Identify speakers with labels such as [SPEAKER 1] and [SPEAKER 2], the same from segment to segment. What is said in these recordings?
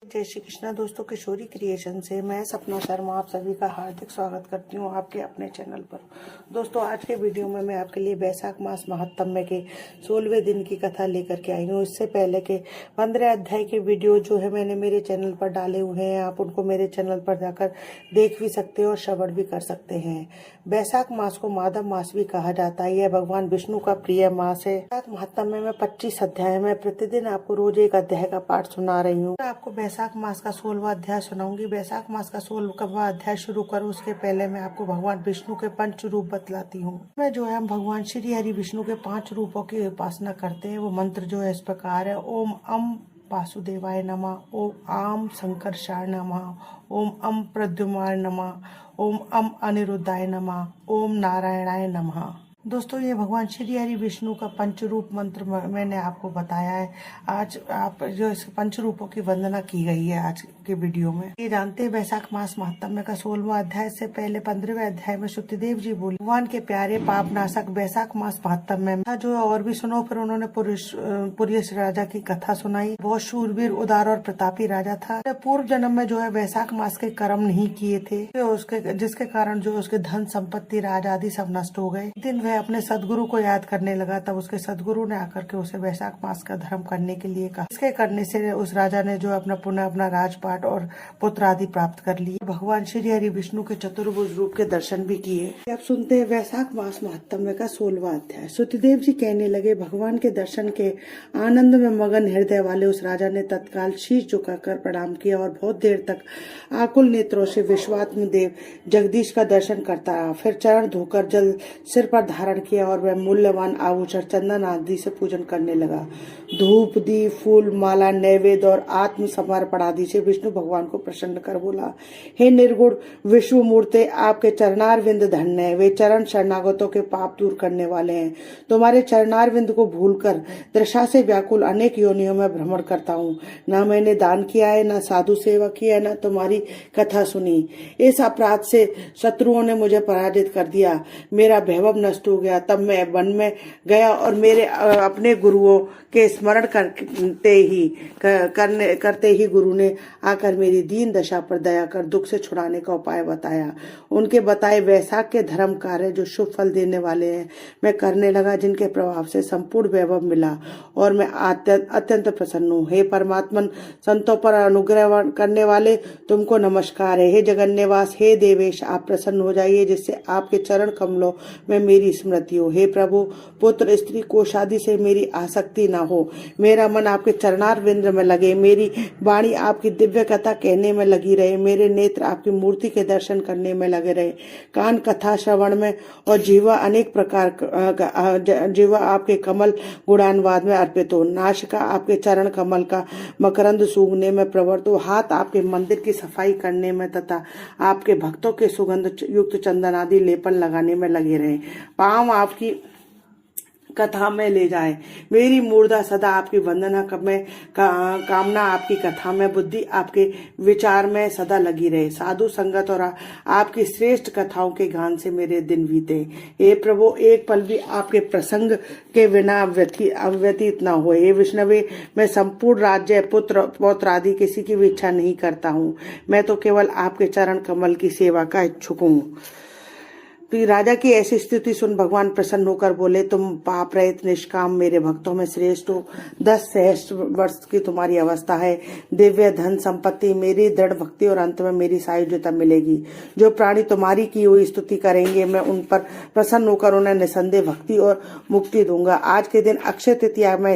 [SPEAKER 1] जय श्री कृष्णा दोस्तों, किशोरी क्रिएशन से मैं सपना शर्मा आप सभी का हार्दिक स्वागत करती हूँ आपके अपने चैनल पर। दोस्तों, आज के वीडियो में मैं आपके लिए वैशाख मास महात्म्य के 16वें दिन की कथा लेकर के आई हूँ। इससे पहले के 15 अध्याय के वीडियो जो है मैंने मेरे चैनल पर डाले हुए हैं, आप उनको मेरे चैनल पर जाकर देख भी सकते हैं और श्रवण भी कर सकते हैं। वैशाख मास को माधव मास भी कहा जाता है। यह भगवान विष्णु का प्रिय मास है। वैशाख महात्म्य में 25 अध्याय में प्रतिदिन आपको रोज एक अध्याय का पाठ सुना रही हूँ। आपको वैशाख मास का 16वां अध्याय सुनाऊंगी। वैशाख मास का 16वां अध्याय शुरू करूँ उसके पहले मैं आपको भगवान विष्णु के 5 रूप बतलाती हूँ। मैं जो है हम भगवान श्री हरि विष्णु के 5 रूपों की उपासना करते हैं। वो मंत्र जो है इस प्रकार है: ओम अम वासुदेवाय नमः, ओम आम संकर्षाय नमः, ओम अम प्रद्युम्नाय नमः, ओम अम अनिरुद्धाय नमः, ओम नारायणाय नमः। दोस्तों, ये भगवान श्री हरि विष्णु का पंचरूप मंत्र मैंने आपको बताया है। आज आप जो इस पंचरूपों की वंदना की गई है आज के वीडियो में। ये जानते हैं वैशाख मास महात्म्य का 16वां अध्याय से पहले 15वें अध्याय में सुतिदेव जी बोले, भगवान के प्यारे पाप नाशक वैशाख मास महात्म्य में जो है और भी सुनो। फिर उन्होंने पुरुष राजा की कथा सुनाई। बहुत शूरवीर, उदार और प्रतापी राजा था। पूर्व जन्म में जो है वैशाख मास के कर्म नहीं किए थे, जिसके कारण जो उसके धन संपत्ति राज आदि सब नष्ट हो गए। दिन वह अपने सदगुरु को याद करने लगा, तब उसके सदगुरु ने आकर के उसे वैशाख मास का धर्म करने के लिए कहा। इसके करने से उस राजा ने जो अपना राजपाट और पुत्र आदि प्राप्त कर लिए। भगवान श्री हरि विष्णु के चतुर्भुज रूप के दर्शन भी किए। अब सुनते हैं वैशाख मास महात्म्य का 16वां अध्याय। सुतिदेव जी कहने लगे, भगवान के दर्शन के आनंद में मगन हृदय वाले उस राजा ने तत्काल शीश झुकाकर प्रणाम किया और बहुत देर तक आकुल नेत्रों से विश्वात्म देव जगदीश का दर्शन करता रहा। फिर चरण धोकर जल सिर पर धारण किया और वह मूल्यवान आभूषण चंदन आदि से पूजन करने लगा। धूप, दीप, फूल, माला, नैवेद्य और आत्म समर्पण आदि से विष्णु भगवान को प्रसन्न कर बोला, हे निर्गुण विश्व मूर्ते, आपके चरणारविंद धन्य है। वे चरण शरणागतों के पाप दूर करने वाले हैं। तुम्हारे चरणारविंद को भूलकर दृशा से व्याकुल अनेक योनियों में भ्रमण करता हूँ। न मैंने दान किया है, न साधु सेवा की है, न तुम्हारी कथा सुनी। इस अपराध से शत्रुओं ने मुझे पराजित कर दिया। मेरा वैभव नष्ट हो गया। तब मैं वन में गया और मेरे अपने गुरुओं के स्मरण करते ही गुरु ने आकर मेरी दीन दशा पर दया कर दुख से छुड़ाने का उपाय बताया। उनके बताए वैशाख के धर्म कार्य जो शुभ फल देने वाले हैं मैं करने लगा, जिनके प्रभाव से संपूर्ण वैभव मिला और मैं अत्यंत प्रसन्न हूँ। हे परमात्मन, संतों पर अनुग्रह करने वाले, तुमको नमस्कार है। हे जगन्यवास, हे देवेश, आप प्रसन्न हो जाइए जिससे आपके चरण कमलों में मेरी स्मृति हो। हे प्रभु, पुत्र स्त्री कोशादि से मेरी आसक्ति ना हो। मेरा मन आपके चरणारविंद में लगे, मेरी वाणी आपकी दिव्य कथा कहने में लगी रहे, मेरे नेत्र आपकी मूर्ति के दर्शन करने में लगे रहे, कान कथा श्रवण में और जीवा अनेक प्रकार जीवा आपके कमल गुणानुवाद में अर्पित हो। नासिका आपके चरण कमल का मकरंद सूंघने में प्रवृत्त हो। हाथ आपके मंदिर की सफाई करने में तथा आपके भक्तों के सुगंध युक्त चंदन आदि लेपन लगाने में लगे रहे। पांव आपकी कथा में ले जाए। मेरी मूर्धा सदा आपकी वंदना में कामना आपकी कथा में, बुद्धि आपके विचार में सदा लगी रहे। साधु संगत और आपकी श्रेष्ठ कथाओं के गान से मेरे दिन बीते। हे प्रभु, एक पल भी आपके प्रसंग के बिना व्यतीत न हो। हे विष्णवे, मैं संपूर्ण राज्य, पुत्र पौत्र आदि किसी की भी इच्छा नहीं करता हूँ। मैं तो केवल आपके चरण कमल की सेवा का इच्छुक हूँ। राजा की ऐसी स्थिति सुन भगवान प्रसन्न होकर बोले, तुम पाप रहित निष्काम मेरे भक्तों में श्रेष्ठ हो। 10 सहस्त्र वर्ष की तुम्हारी अवस्था है। दिव्य धन संपत्ति, मेरी दृढ़ भक्ति और अंत में मेरी सायुज्यता मिलेगी। जो प्राणी तुम्हारी की हुई स्तुति करेंगे, मैं उन पर प्रसन्न होकर उन्हें निसंदेह भक्ति और मुक्ति दूंगा। आज के दिन अक्षय तृतीया में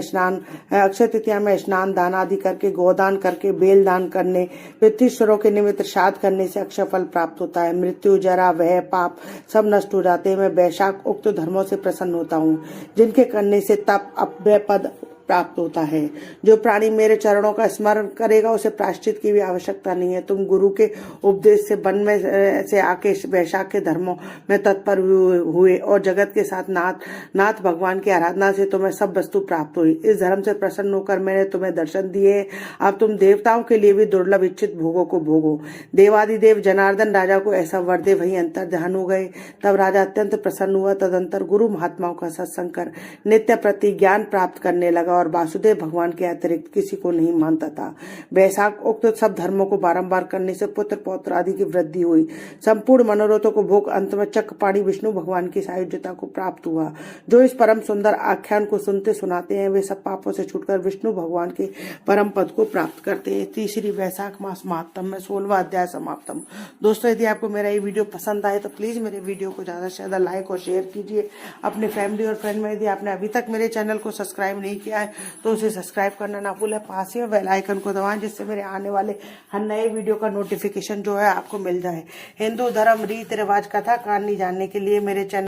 [SPEAKER 1] स्नान दान आदि करके, गोदान करके, बेल दान करने, पितृश्वरों के निमित्त श्राद्ध करने से अक्षय फल प्राप्त होता है। मृत्यु, जरा, वह पाप सब नष्ट हो जाते हैं। मैं वैशाख उक्त धर्मों से प्रसन्न होता हूँ, जिनके करने से तप अव्यय पद प्राप्त होता है। जो प्राणी मेरे चरणों का स्मरण करेगा उसे प्रायश्चित की भी आवश्यकता नहीं है। तुम गुरु के उपदेश से वन में से आके वैशाख के धर्मों में तत्पर हुए और जगत के साथ नाथ भगवान की आराधना से तुम्हें सब वस्तु प्राप्त हुई। इस धर्म से प्रसन्न होकर मैंने तुम्हें दर्शन दिए। अब तुम देवताओं के लिए भी दुर्लभ इच्छित भोगों को भोगो। देवादिदेव जनार्दन राजा को ऐसा वर दे वही अंतर ध्यान हो गए। तब राजा अत्यंत प्रसन्न हुआ। तदंतर गुरु महात्माओं का सत्संग कर नित्य प्रति ज्ञान प्राप्त करने लगा और वासुदेव भगवान के अतिरिक्त किसी को नहीं मानता था। वैशाख उक्त सब धर्मों को बारंबार करने से पुत्र पौत्र आदि की वृद्धि हुई। संपूर्ण मनोरथों को भोग अंत में चक्रपाणी विष्णु भगवान की सायुज्यता को प्राप्त हुआ। जो इस परम सुंदर आख्यान को सुनते सुनाते हैं वे सब पापों से छूटकर विष्णु भगवान के परम पद को प्राप्त करते हैं। तीसरी वैशाख मास महात्म में 16वां अध्याय समाप्तम। दोस्तों, यदि आपको मेरा ये वीडियो पसंद आए तो प्लीज मेरे वीडियो को ज्यादा से ज्यादा लाइक और शेयर कीजिए अपने फैमिली और फ्रेंड में। यदि आपने अभी तक मेरे चैनल को सब्सक्राइब नहीं किया है तो उसे सब्सक्राइब करना ना भूलें। पास ही बेल आइकन को दबाएं जिससे मेरे आने वाले हर नए वीडियो का नोटिफिकेशन जो है आपको मिल जाए। हिंदू धर्म रीति रिवाज कथा कहानी जानने के लिए मेरे चैनल